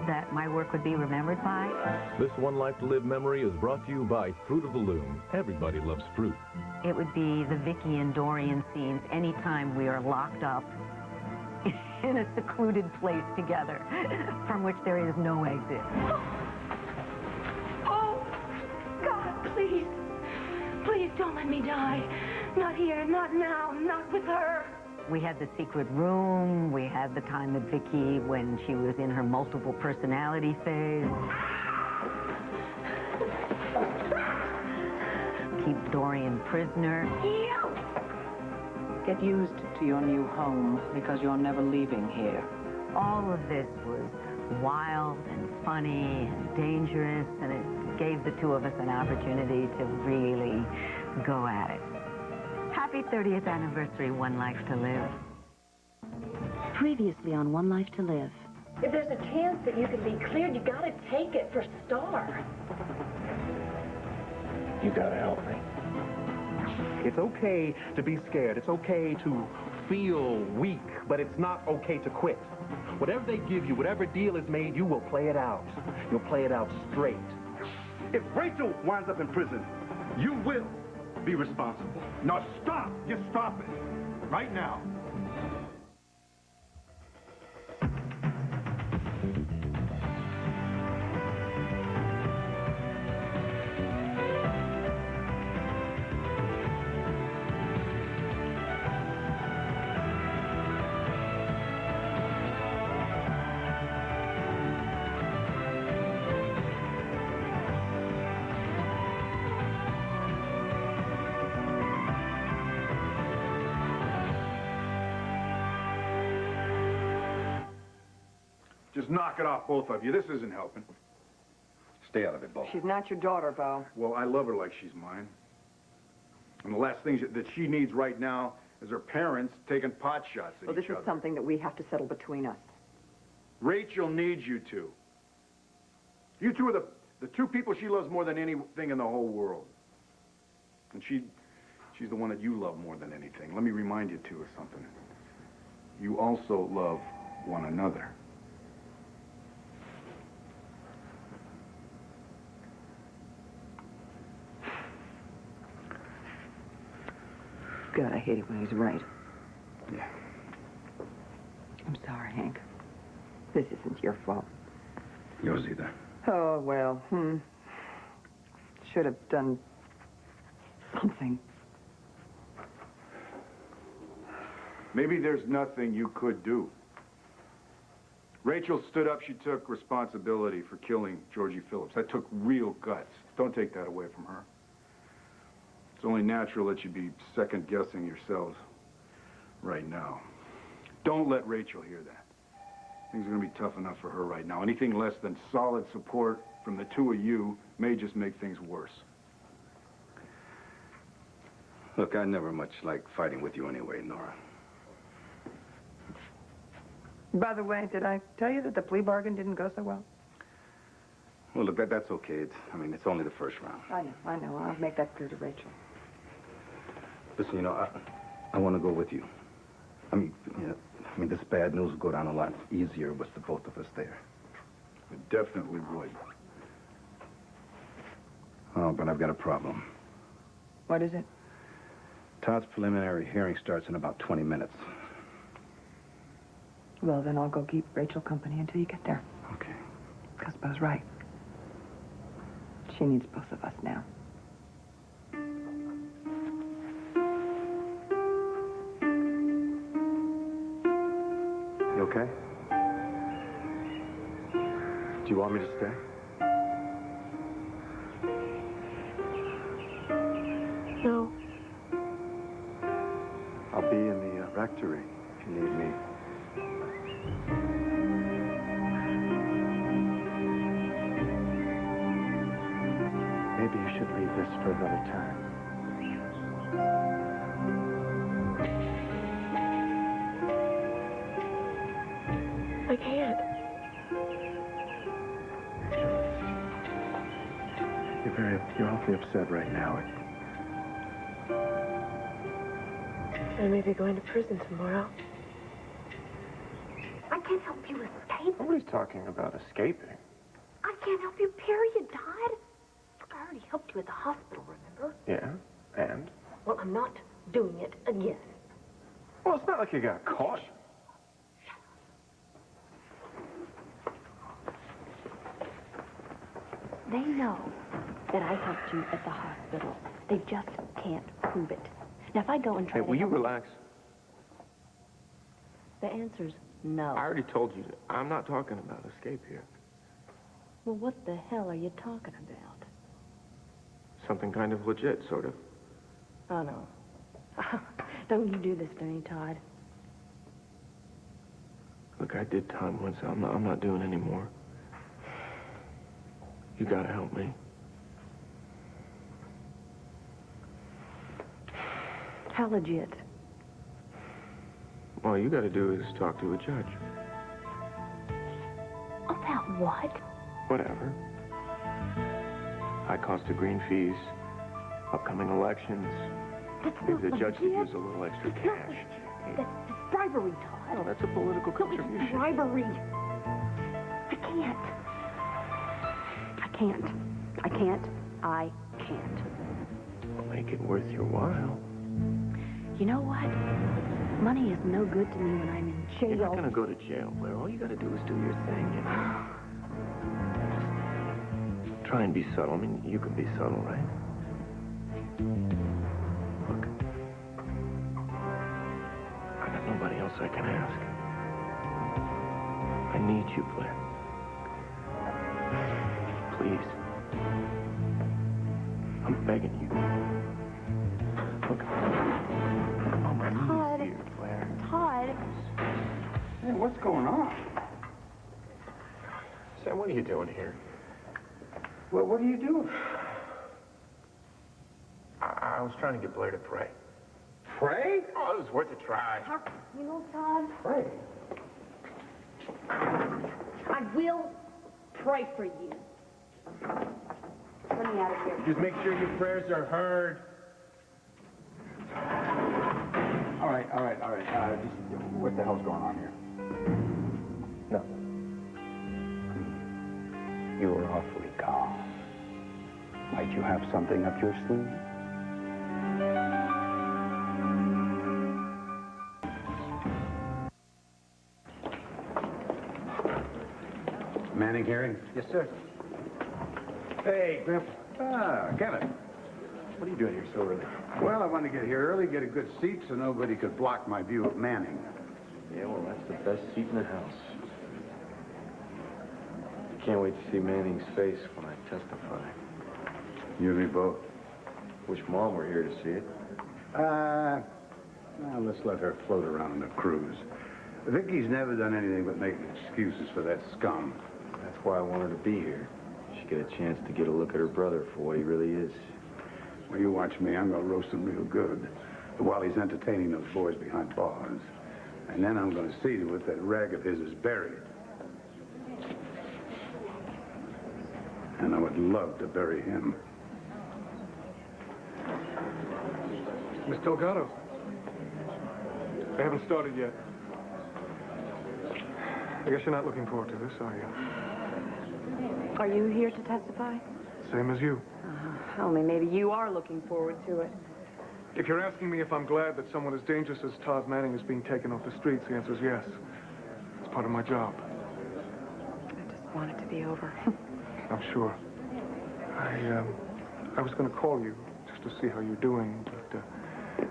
that my work would be remembered by. This One Life to Live memory is brought to you by Fruit of the Loom. Everybody loves fruit. It would be the Vicky and Dorian scenes anytime we are locked up in a secluded place together from which there is no exit. Oh, God, please. Please don't let me die. Not here, not now, not with her. We had the secret room. We had the time at Vicky when she was in her multiple personality phase. Keep Dorian prisoner. Get used to your new home because you're never leaving here. All of this was wild and funny and dangerous, and it gave the two of us an opportunity to really go at it. Happy 30th anniversary, One Life to Live. Previously on One Life to Live. If there's a chance that you can be cleared, you gotta take it for Star. You gotta help me. It's okay to be scared. It's okay to feel weak, but it's not okay to quit. Whatever they give you, whatever deal is made, you will play it out. You'll play it out straight. If Rachel winds up in prison, you will be responsible. Now stop! Just stop it. Right now. Just knock it off, both of you. This isn't helping. Stay out of it, Bo. She's not your daughter, Bo. Well, I love her like she's mine. And the last thing that she needs right now is her parents taking pot shots at each other. Well, this is something that we have to settle between us. Rachel needs you two. You two are the two people she loves more than anything in the whole world. And she's the one that you love more than anything. Let me remind you two of something. You also love one another. God, I hate it when he's right. Yeah. I'm sorry, Hank. This isn't your fault. Yours either. Oh, well, should have done something. Maybe there's nothing you could do. Rachel stood up. She took responsibility for killing Georgie Phillips. That took real guts. Don't take that away from her. It's only natural that you be second-guessing yourselves right now. Don't let Rachel hear that. Things are going to be tough enough for her right now. Anything less than solid support from the two of you may just make things worse. Look, I never much liked fighting with you anyway, Nora. By the way, did I tell you that the plea bargain didn't go so well? Well, look, that's okay. It's only the first round. I know. I'll make that clear to Rachel. Listen, you know, I want to go with you. I mean, this bad news would go down a lot easier with the both of us there. It definitely would. Oh, but I've got a problem. What is it? Todd's preliminary hearing starts in about 20 minutes. Well, then I'll go keep Rachel company until you get there. Okay. Because Bo's right. She needs both of us now. You okay? Do you want me to stay? No. I'll be in the rectory if you need me. Maybe you should leave this for another time. I can't. You're awfully upset right now. I may be going to prison tomorrow. I can't help you escape. Nobody's talking about escaping. I can't help you, period, Todd. Look, I already helped you at the hospital, remember? Yeah, and? Well, I'm not doing it again. Well, it's not like you got caught. They know that I helped you at the hospital. They just can't prove it. Now, if I go and try Hey, to will you help relax? the answer's no. I already told you that I'm not talking about escape here. Well, what the hell are you talking about? Something kind of legit, sort of. Oh, no. Don't you do this to me, Todd. Look, I did time once. I'm not doing any more. You gotta help me. How legit? All you gotta do is talk to a judge. About what? Whatever. High cost of green fees, upcoming elections. That's Maybe not the judge could legit. use a little extra It's not cash. legit. That's bribery, Todd. No, that's a political No, it's contribution. bribery. I can't. I can't. Make it worth your while. You know what? Money is no good to me when I'm in jail. You're not gonna go to jail, Blair. All you gotta do is do your thing, you know? Try and be subtle. I mean, you can be subtle, right? Look. I got nobody else I can ask. I need you, Blair. Please. I'm begging you. Look. I'm on my Todd. knees here, Blair. Todd. Hey, what's going on? Sam, what are you doing here? Well, what are you doing? I was trying to get Blair to pray. Pray? Oh, it was worth a try. You know, Todd, Pray. I will pray for you. Let me out of here. Just make sure your prayers are heard. All right. Just, what the hell's going on here? No. You were awfully calm. Might you have something up your sleeve? Manning hearing? Yes, sir. Hey, Grandpa. Ah, Kevin. What are you doing here so early? Well, I wanted to get here early, get a good seat so nobody could block my view of Manning. Yeah, well, that's the best seat in the house. Can't wait to see Manning's face when I testify. You and me both. Wish Mom were here to see it. Well, let's let her float around on the cruise. Vicky's never done anything but make excuses for that scum. That's why I want her to be here. She'd get a chance to get a look at her brother for what he really is. Well, you watch me. I'm going to roast him real good while he's entertaining those boys behind bars. And then I'm going to see to it that rag of his is buried. And I would love to bury him. Miss Delgado, I haven't started yet. I guess you're not looking forward to this, are you? Are you here to testify? Same as you. Only maybe you are looking forward to it. If you're asking me if I'm glad that someone as dangerous as Todd Manning is being taken off the streets, the answer is yes. It's part of my job. I just want it to be over. I'm sure. I was going to call you just to see how you're doing, but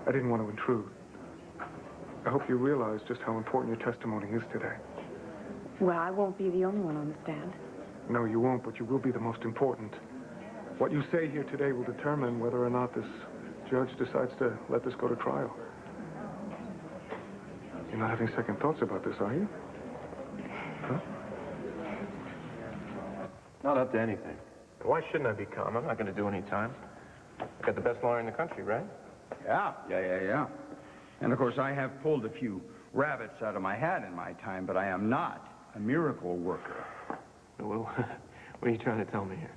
I didn't want to intrude. I hope you realize just how important your testimony is today. Well, I won't be the only one on the stand. No, you won't, but you will be the most important. What you say here today will determine whether or not this judge decides to let this go to trial. You're not having second thoughts about this, are you? Huh? Not up to anything. Why shouldn't I be calm? I'm not going to do any time. Got the best lawyer in the country, right? Yeah. And of course, I have pulled a few rabbits out of my hat in my time, but I am not a miracle worker. Well, what are you trying to tell me here?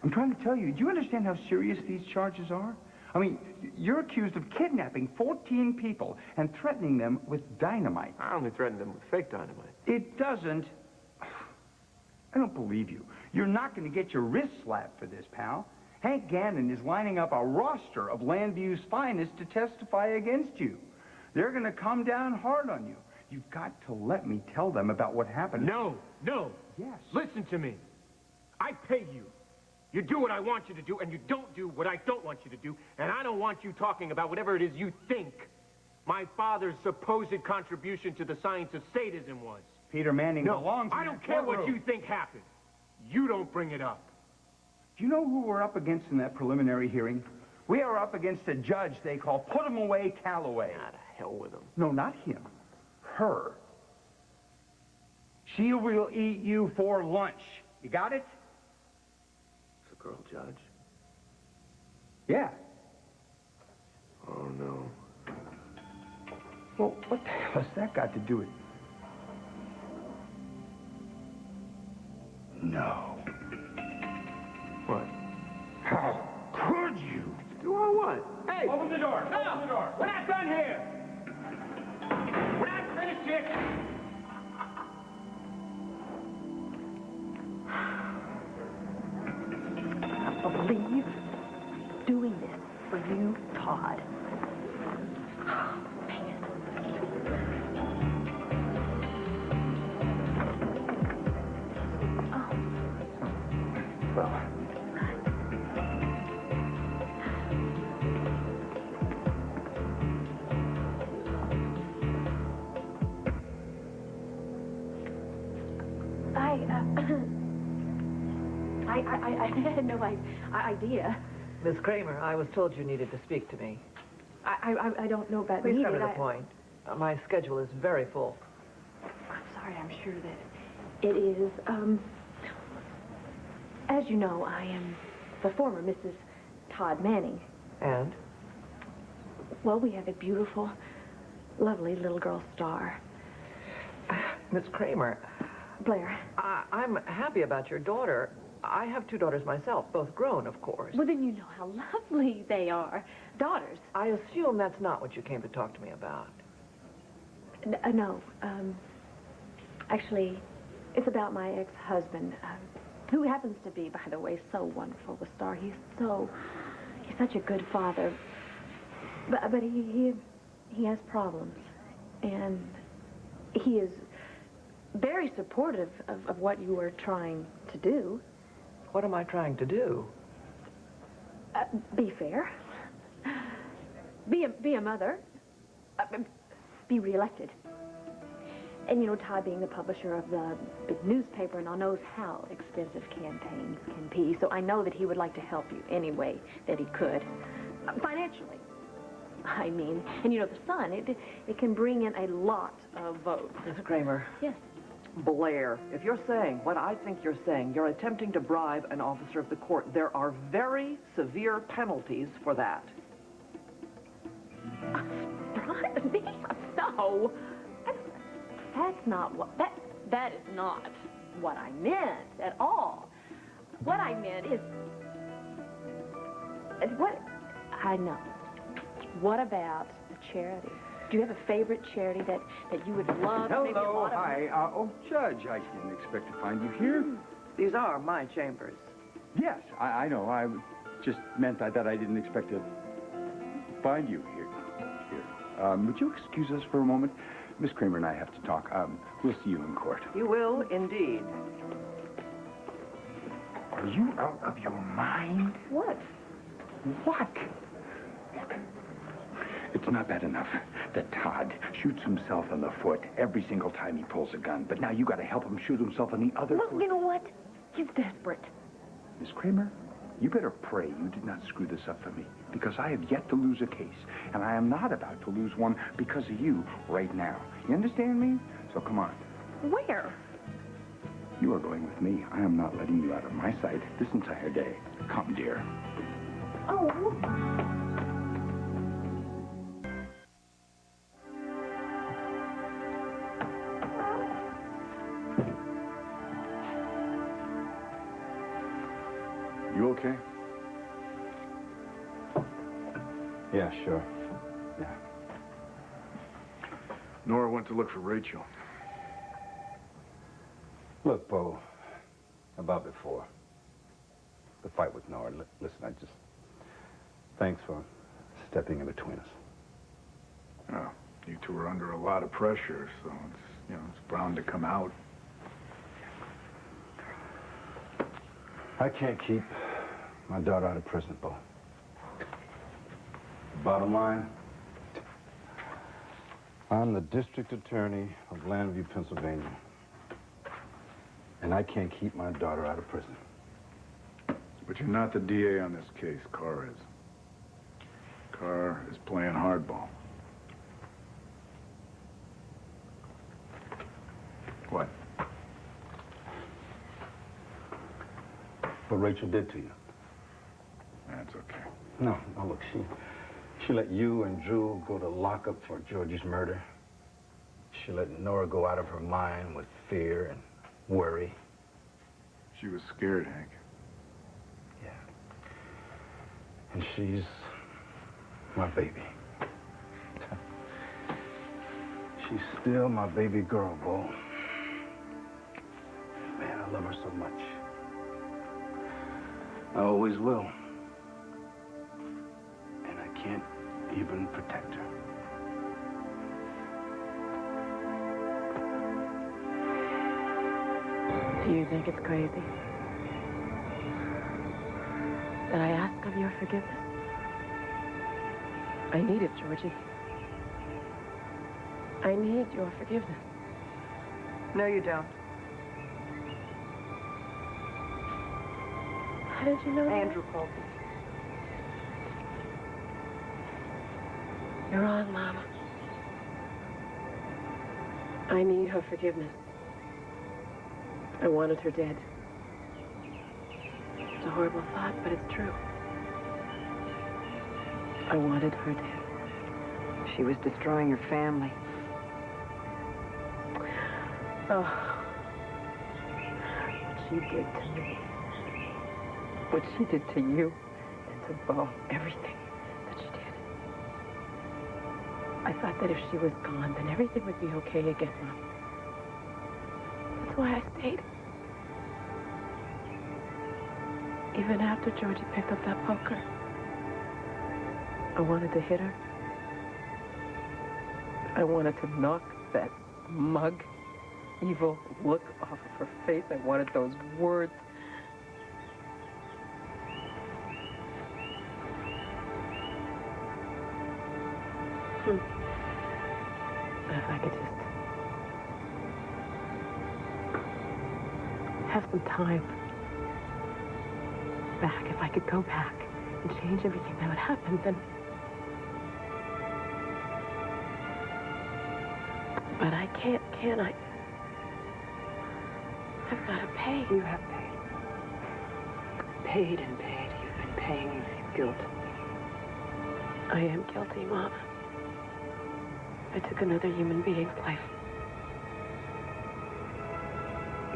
I'm trying to tell you, do you understand how serious these charges are? I mean, you're accused of kidnapping 14 people and threatening them with dynamite. I only threatened them with fake dynamite. It doesn't. I don't believe you. You're not going to get your wrist slapped for this, pal. Hank Gannon is lining up a roster of Landview's finest to testify against you. They're going to come down hard on you. You've got to let me tell them about what happened. No, no. Yes. Listen to me. I pay you. You do what I want you to do, and you don't do what I don't want you to do, and I don't want you talking about whatever it is you think my father's supposed contribution to the science of sadism was. Peter Manning belongs in I that don't care what courtroom. you think happened. You don't bring it up. Do you know who we're up against in that preliminary hearing? We are up against a judge they call Put-em-away Calloway. Ah, to hell with him. No, not him. Her. She will eat you for lunch. You got it? It's a girl judge? Yeah. Oh, no. Well, what the hell has that got to do with... No. What? How could you? Do I what? Hey! Open the door. No! Open the door. We're not done here! We're not finished yet! I believe doing this for you, Todd. Oh, man. Well... I had no idea. Miss Kramer, I was told you needed to speak to me. I don't know about Please needed. come to the point. My schedule is very full. I'm sorry, I'm sure that it is. As you know, I am the former Mrs. Todd Manning. And? Well, we have a beautiful, lovely little girl, Star. Miss Kramer, Blair. I'm happy about your daughter. I have two daughters myself, both grown, of course. Well, then you know how lovely they are. Daughters. I assume that's not what you came to talk to me about. No. Actually, it's about my ex-husband, who happens to be, by the way, so wonderful with Star. He's such a good father. But he has problems. And he is very supportive of what you are trying to do. What am I trying to do? Be fair. Be a mother. Be reelected. And, you know, Todd being the publisher of the big newspaper and all knows how expensive campaigns can be. So I know that he would like to help you any way that he could. Financially. I mean, and, you know, the Sun, it can bring in a lot of votes. Miss Kramer. Yes. Blair, if you're saying what I think you're saying, you're attempting to bribe an officer of the court. There are very severe penalties for that. Bribe me? No. That's not what, that is not what I meant at all. What I meant is, what, I know. What about a charity? Do you have a favorite charity that you would love? Maybe a Hello, lot of hi. Oh, Judge, I didn't expect to find you here. These are my chambers. Yes, I know. I just meant that I didn't expect to find you here. Would you excuse us for a moment? Miss Kramer and I have to talk. We'll see you in court. You will, indeed. Are you out of your mind? What? What? Look, it's not bad enough that Todd shoots himself in the foot every single time he pulls a gun, but now you got to help him shoot himself in the other Well, foot. you know what? He's desperate. Miss Kramer, you better pray you did not screw this up for me, because I have yet to lose a case, and I am not about to lose one because of you right now. You understand me? So come on. Where? You are going with me. I am not letting you out of my sight this entire day. Come, dear. Oh. You okay? Yeah, sure. Yeah. Nora went to look for Rachel. Look, Bo, about before. The fight with Nora. Listen, thanks for stepping in between us. Oh, you two are under a lot of pressure, so it's bound to come out. I can't keep my daughter out of prison, Bo. Bottom line, I'm the district attorney of Landview, Pennsylvania. And I can't keep my daughter out of prison. But you're not the DA on this case. Carr is. Carr is playing hardball. What? What Rachel did to you. That's okay. No, look, she let you and Drew go to lockup for Georgie's murder. She let Nora go out of her mind with fear and worry. She was scared, Hank. Yeah. And she's my baby. She's still my baby girl, Bo. Man, I love her so much. I always will. And I can't even protect her. Do you think it's crazy that I ask of your forgiveness? I need it, Georgie. I need your forgiveness. No, you don't. How did you know that? Andrew called me. You're wrong, Mama. I need her forgiveness. I wanted her dead. It's a horrible thought, but it's true. I wanted her dead. She was destroying your family. Oh, what she did to me. What she did to you and to Bo. Everything that she did. I thought that if she was gone, then everything would be okay again, Mom. That's why I stayed. Even after Georgie picked up that poker, I wanted to hit her. I wanted to knock that mug, evil look off of her face. I wanted those words. But if I could just have some time back, if I could go back and change everything that would happen, then... But I can't, can I? I've got to pay. You have paid. Paid and paid. You've been paying with guilt. I am guilty, Mama. I took another human being's life.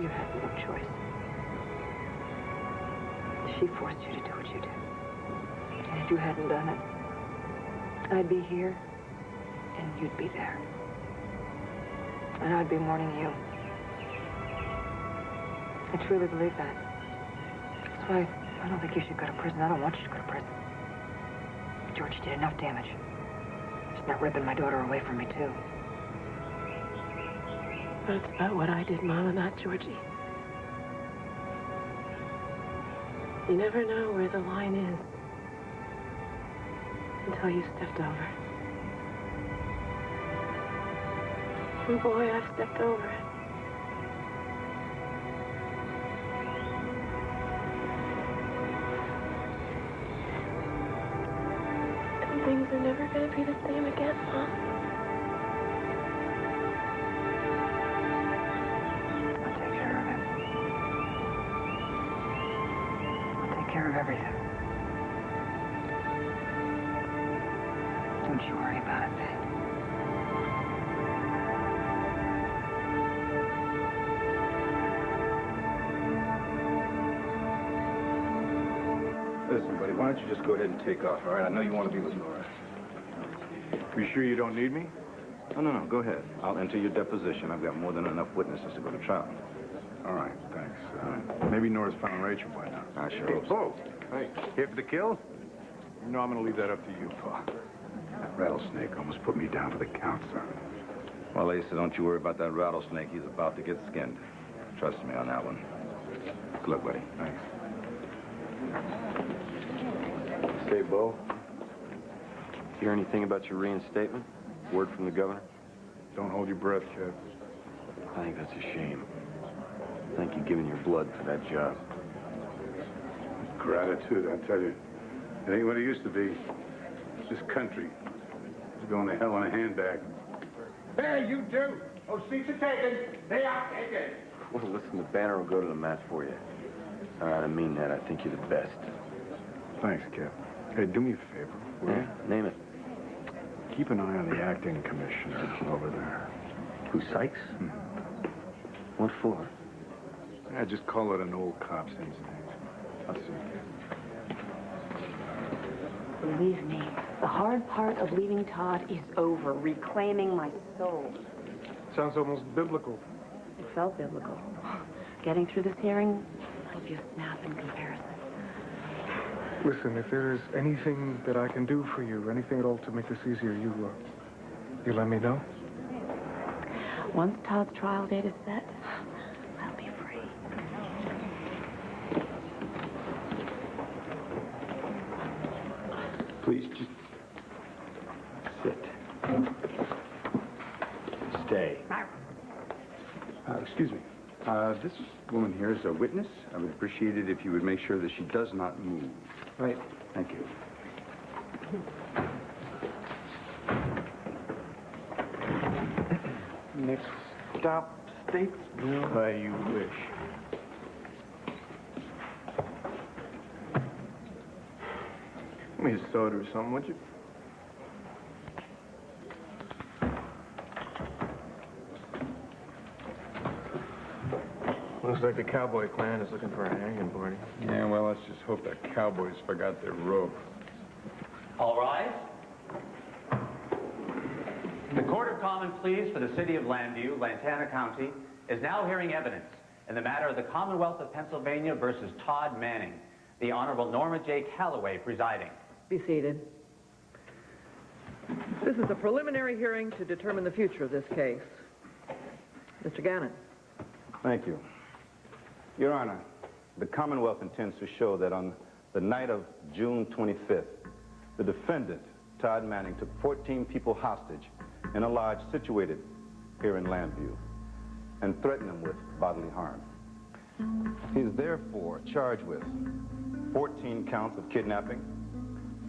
You had no choice. She forced you to do what you did. And if you hadn't done it, I'd be here, and you'd be there. And I'd be mourning you. I truly believe that. That's why I don't think you should go to prison. I don't want you to go to prison. Georgie did enough damage. She's not ripping my daughter away from me, too. That's about what I did, Mama, not Georgie. You never know where the line is until you stepped over. Oh boy, I've stepped over it. And things are never going to be the same again, Mom. I'll take care of it. I'll take care of everything. Don't you worry about it, babe. Listen, buddy, why don't you just go ahead and take off, all right? I know you want to be with Nora. Are you sure you don't need me? No, go ahead. I'll enter your deposition. I've got more than enough witnesses to go to trial. All right, thanks. Maybe Nora's found Rachel by now. I sure hope so. Oh, hey, here for the kill? No, I'm gonna leave that up to you, Pa. That rattlesnake almost put me down for the count, son. Well, Asa, don't you worry about that rattlesnake. He's about to get skinned. Trust me on that one. Good luck, buddy. Thanks. Say, Bo, hear anything about your reinstatement? Word from the governor? Don't hold your breath, Kev. I think that's a shame. I think you've given your blood for that job. Gratitude, I tell you. It ain't what it used to be. This country is going to hell in a handbag. Hey, you two! Those seats are taken. They are taken. Well, listen, the banner will go to the mat for you. All right, I mean that. I think you're the best. Thanks, Kev. Hey, do me a favor, will you? Name it. Keep an eye on the acting commissioner over there. Who, Sykes? What for? Yeah, just call it an old cop's instinct. I'll see. Believe me, the hard part of leaving Todd is over, reclaiming my soul. Sounds almost biblical. It felt biblical. Getting through this hearing will be a snap in comparison. Listen, if there is anything that I can do for you, anything at all to make this easier, you let me know. Once Todd's trial date is set, I'll be free. Please, just sit. Stay. Excuse me. This woman here is a witness. I would appreciate it if you would make sure that she does not move. Right. Thank you. Next stop, Statesville. Why you wish. Give me a soda or something, would you? Looks like the cowboy clan is looking for a hanging party. Yeah, well, let's just hope that cowboys forgot their rope. All rise. The Court of Common Pleas for the City of Llanview, Lantana County, is now hearing evidence in the matter of the Commonwealth of Pennsylvania versus Todd Manning. The Honorable Norma J. Calloway presiding. Be seated. This is a preliminary hearing to determine the future of this case. Mr. Gannon. Thank you. Your Honor, the Commonwealth intends to show that on the night of June 25th, the defendant, Todd Manning, took 14 people hostage in a lodge situated here in Llanview and threatened them with bodily harm. He is therefore charged with 14 counts of kidnapping,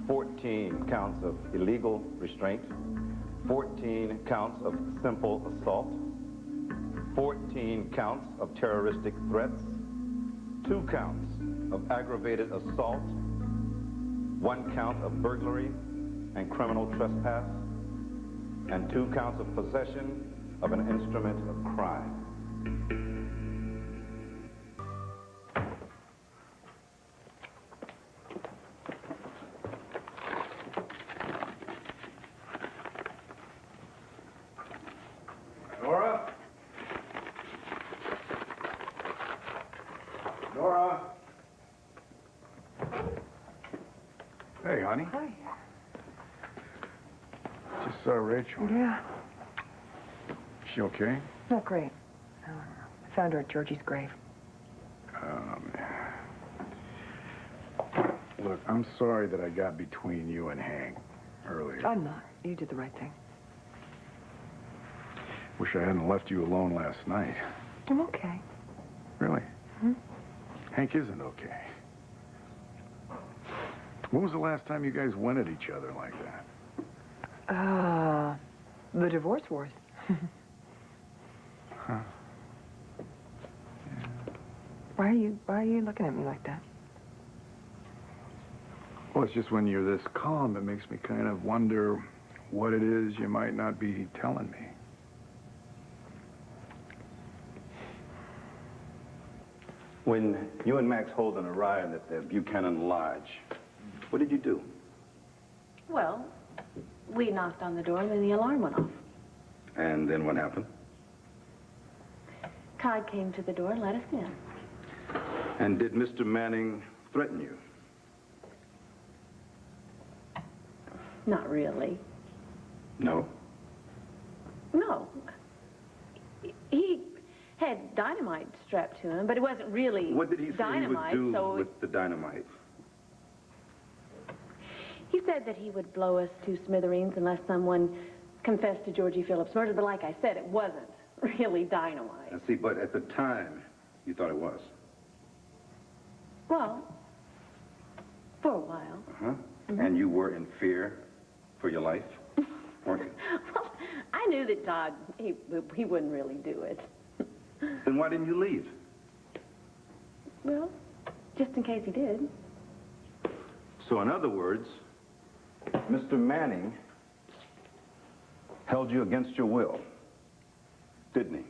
14 counts of illegal restraint, 14 counts of simple assault, 14 counts of terroristic threats, 2 counts of aggravated assault, 1 count of burglary and criminal trespass, and 2 counts of possession of an instrument of crime. Nora? Nora? Hey, honey. Hi. Just saw Rachel. Yeah, She okay? not great. I found her at Georgie's grave. Look, I'm sorry that I got between you and Hank earlier. I'm not. You did the right thing. Wish I hadn't left you alone last night. I'm okay. Really? Hank isn't okay. When was the last time you guys went at each other like that? The divorce wars. Huh? Why are you looking at me like that? Well, it's just when you're this calm, it makes me kind of wonder what it is you might not be telling me. When you and Max Holden arrived at the Buchanan Lodge, what did you do? Well, we knocked on the door and then the alarm went off. And then what happened? Todd came to the door and let us in. And did Mr. Manning threaten you? Not really. No. No. He had dynamite strapped to him, but it wasn't really What did he say dynamite, he would do so with the dynamite? he said that he would blow us to smithereens unless someone confessed to Georgie Phillips' murder, but like I said, it wasn't really dynamite. I see, but at the time, you thought it was. Well, for a while. Uh-huh. And you were in fear for your life, weren't you? Well, I knew that Todd, he wouldn't really do it. Then why didn't you leave? Well, just in case he did. So in other words, Mr. Manning held you against your will, didn't he?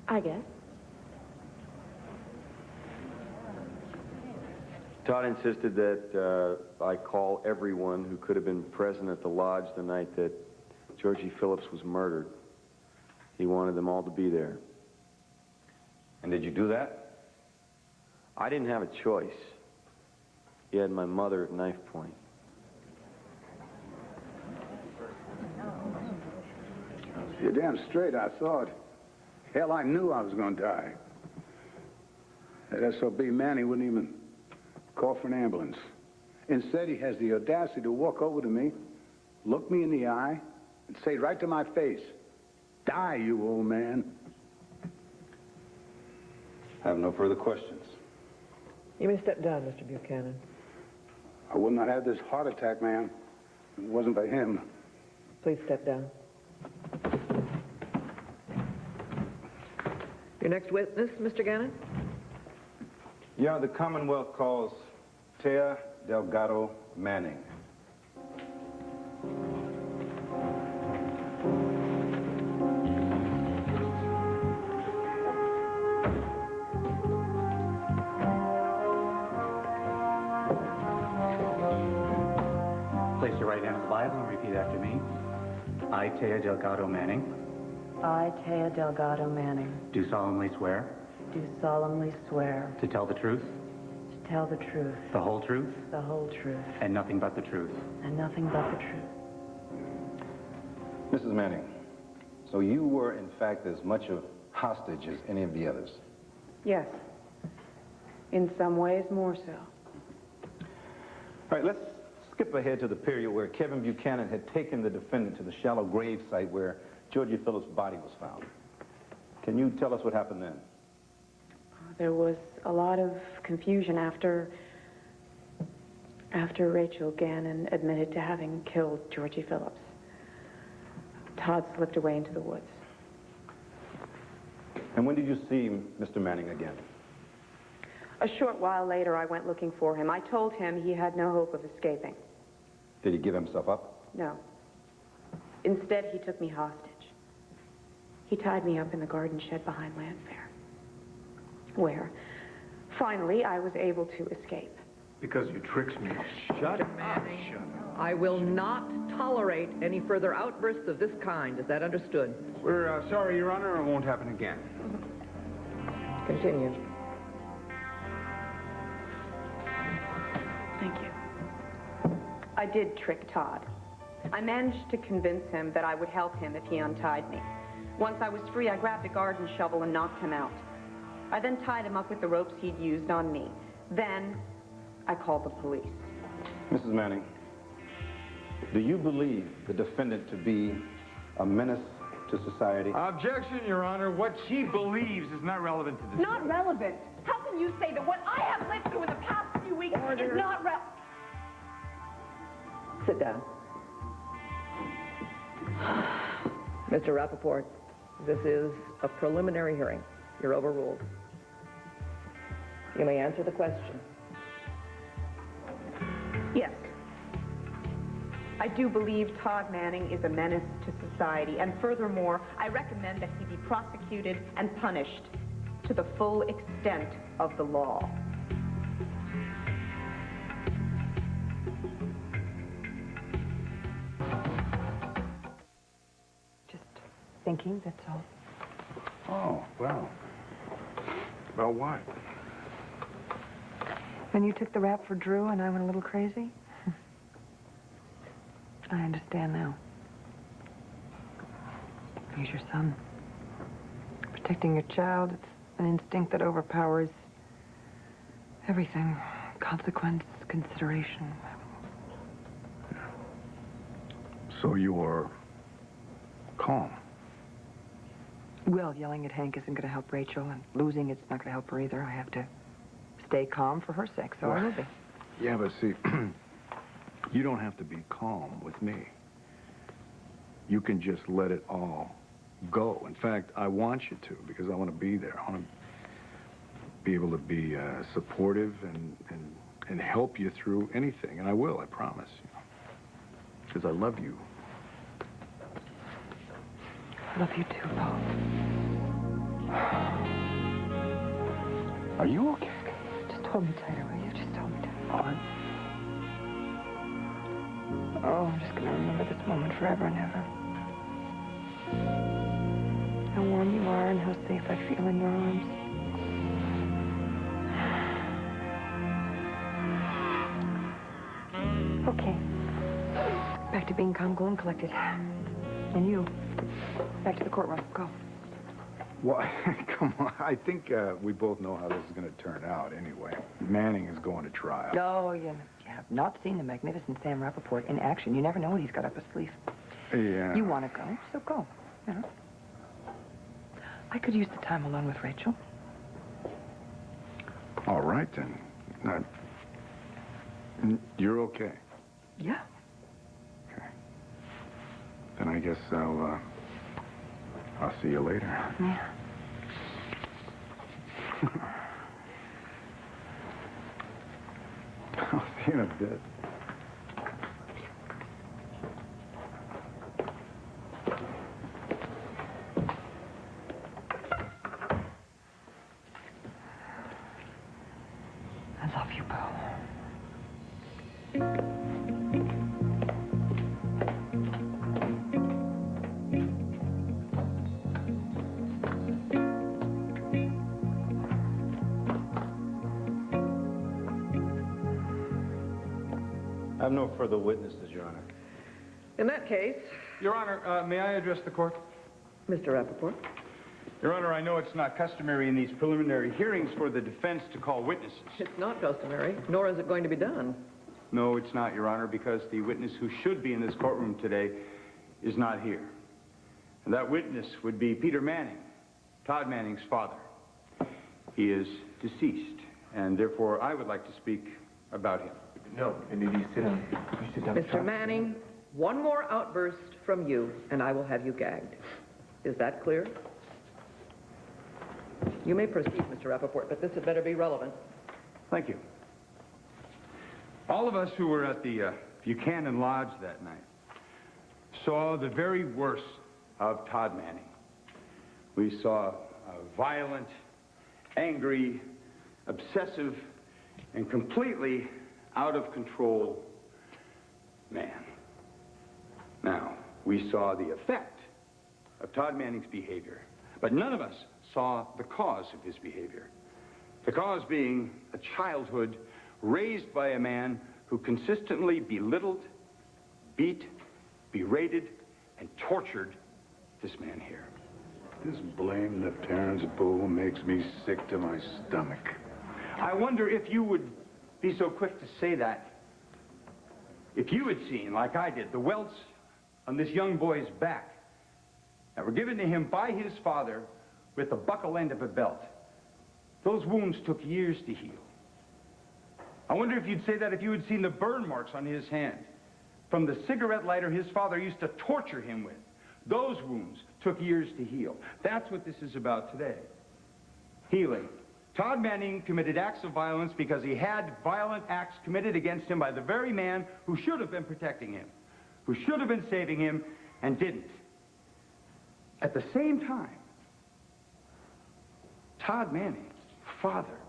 I guess. Todd insisted that I call everyone who could have been present at the lodge the night that Georgie Phillips was murdered. He wanted them all to be there. And did you do that? I didn't have a choice. He had my mother at knife point. You're damn straight, I thought. Hell, I knew I was going to die. That SOB man, he wouldn't even call for an ambulance. Instead, he has the audacity to walk over to me, look me in the eye, and say right to my face, "Die, you old man." I have no further questions. You may step down, Mr. Buchanan. I would not have this heart attack, ma'am. If it wasn't for him. Please step down. Your next witness, Mr. Gannon? Yeah, the Commonwealth calls Tea Delgado Manning. Place your right hand on the Bible and repeat after me. I, Tea Delgado Manning, I, Tea Delgado Manning, do solemnly swear do solemnly swear to tell the truth, to tell the truth, the whole truth, the whole truth, and nothing but the truth. and nothing but the truth. Mrs. Manning, so you were, in fact, as much a hostage as any of the others? Yes. In some ways, more so. All right, let's skip ahead to the period where Kevin Buchanan had taken the defendant to the shallow grave site where Georgie Phillips' body was found. Can you tell us what happened then? There was a lot of confusion after Rachel Gannon admitted to having killed Georgie Phillips. Todd slipped away into the woods. And when did you see Mr. Manning again? A short while later, I went looking for him. I told him he had no hope of escaping. Did he give himself up? No. Instead, he took me hostage. He tied me up in the garden shed behind Landfair, where, finally, I was able to escape. Because you tricked me. Shut up, Manning. Shut up. I will not tolerate any further outbursts of this kind. Is that understood? We're sorry, Your Honor. It won't happen again. Continue. Thank you. I did trick Todd. I managed to convince him that I would help him if he untied me. Once I was free, I grabbed a garden shovel and knocked him out. I then tied him up with the ropes he'd used on me. Then, I called the police. Mrs. Manning, do you believe the defendant to be a menace to society? Objection, Your Honor. What she believes is not relevant to this. Not relevant. How can you say that what I have lived through in the past few weeks is not relevant? Sit down. Mr. Rappaport, this is a preliminary hearing. You're overruled. You may answer the question. Yes. I do believe Todd Manning is a menace to society, and furthermore, I recommend that he be prosecuted and punished to the full extent of the law. Just thinking, that's all. Oh, well. About what? When you took the rap for Drew and I went a little crazy? I understand now. He's your son. Protecting your child, it's an instinct that overpowers everything. Consequence, consideration. So you're calm? Well, yelling at Hank isn't going to help Rachel, and losing it's not going to help her either. I have to stay calm for her sake, so I will be. Yeah, but see, you don't have to be calm with me. You can just let it all go. In fact, I want you to, because I want to be there. I want to be able to be supportive and help you through anything. And I will, I promise. Because I love you. I love you too, Paul. Are you okay? Just hold me tighter, will you? Just hold me tighter. All right. Oh, I'm just going to remember this moment forever and ever. How warm you are and how safe I feel in your arms. Okay. Back to being calm, cool, and collected. And you, back to the courtroom. Go. Well, come on. I think we both know how this is going to turn out anyway. Manning is going to trial. No, you have not seen the magnificent Sam Rappaport in action. You never know what he's got up his sleeve. Yeah. You want to go, so go. You know? I could use the time alone with Rachel. All right, then. You're okay? Yeah. Okay. Then I guess I'll see you later. Yeah. I'll see you in a bit. I love you, Paul. I have no further witnesses, Your Honor. In that case, Your Honor, may I address the court? Mr. Rappaport. Your Honor, I know it's not customary in these preliminary hearings for the defense to call witnesses. It's not customary, nor is it going to be done. No, it's not, Your Honor, because the witness who should be in this courtroom today is not here. And that witness would be Peter Manning, Todd Manning's father. He is deceased, and therefore I would like to speak about him. No, and did you sit down? You sit down. Mr. Manning, one more outburst from you, and I will have you gagged. Is that clear? You may proceed, Mr. Rappaport, but this had better be relevant. Thank you. All of us who were at the Buchanan Lodge that night saw the very worst of Todd Manning. We saw a violent, angry, obsessive, and completely out of control man. Now, we saw the effect of Todd Manning's behavior, but none of us saw the cause of his behavior. The cause being a childhood raised by a man who consistently belittled, beat, berated, and tortured this man here. This blamed Lefterne's bull makes me sick to my stomach. I wonder if you would be so quick to say that if you had seen, like I did, the welts on this young boy's back that were given to him by his father with the buckle end of a belt. Those wounds took years to heal. I wonder if you'd say that if you had seen the burn marks on his hand from the cigarette lighter his father used to torture him with. Those wounds took years to heal. That's what this is about today. Healing. Todd Manning committed acts of violence because he had violent acts committed against him by the very man who should have been protecting him, who should have been saving him, and didn't. At the same time, Todd Manning, father,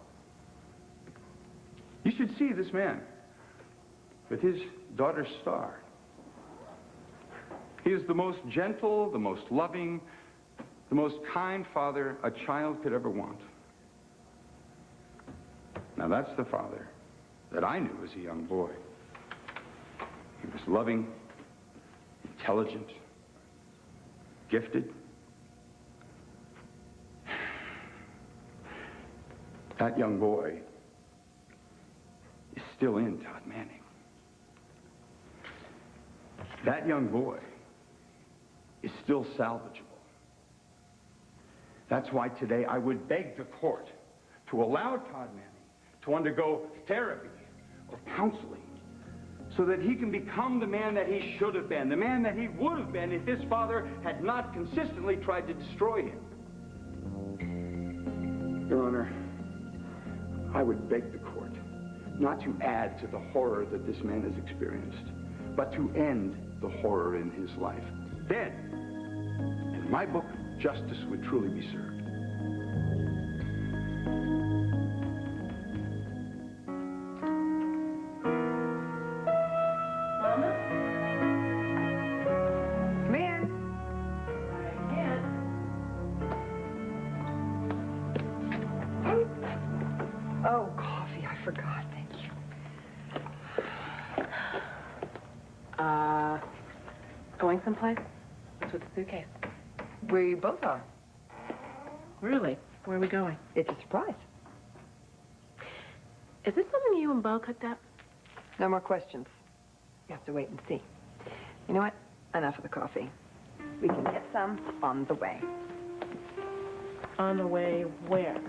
you should see this man with his daughter's star. He is the most gentle, the most loving, The most kind father a child could ever want. Now that's the father that I knew as a young boy. He was loving, intelligent, gifted. That young boy is still in Todd Manning. That young boy is still salvageable. That's why today I would beg the court to allow Todd Manning to undergo therapy or counseling so that he can become the man that he should have been, the man that he would have been if his father had not consistently tried to destroy him. Your Honor, I would beg the court not to add to the horror that this man has experienced, but to end the horror in his life. Then, in my book, justice would truly be served. Mama? Come in. Oh, coffee. I forgot. Thank you. Going someplace? What's with the suitcase? We both are. Really? Where are we going? It's a surprise. Is this something you and Bo cooked up? No more questions. You have to wait and see. You know what? Enough of the coffee. We can get some on the way. On the way where?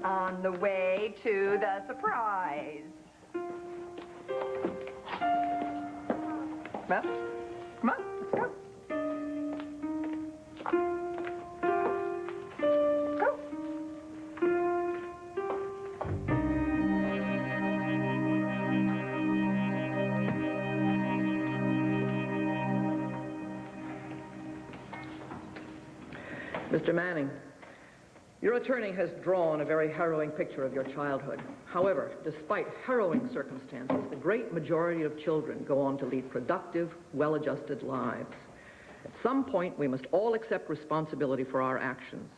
On the way to the surprise. Well, come on, let's go. Go. Mr. Manning, your attorney has drawn a very harrowing picture of your childhood. However, despite harrowing circumstances, the great majority of children go on to lead productive, well-adjusted lives. At some point, we must all accept responsibility for our actions.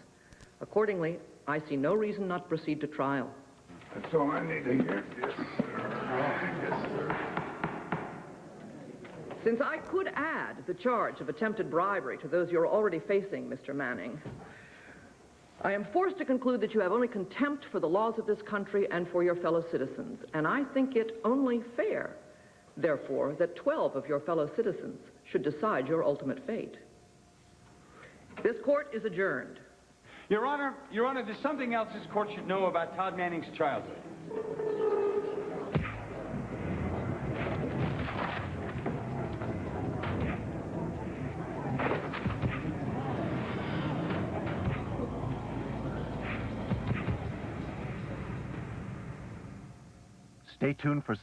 Accordingly, I see no reason not to proceed to trial. That's all I need to hear. Yes, sir. Yes, sir. Since I could add the charge of attempted bribery to those you're already facing, Mr. Manning, I am forced to conclude that you have only contempt for the laws of this country and for your fellow citizens, and I think it only fair, therefore, that 12 of your fellow citizens should decide your ultimate fate. This court is adjourned. Your Honor, there's something else this court should know about Todd Manning's childhood. Stay tuned for...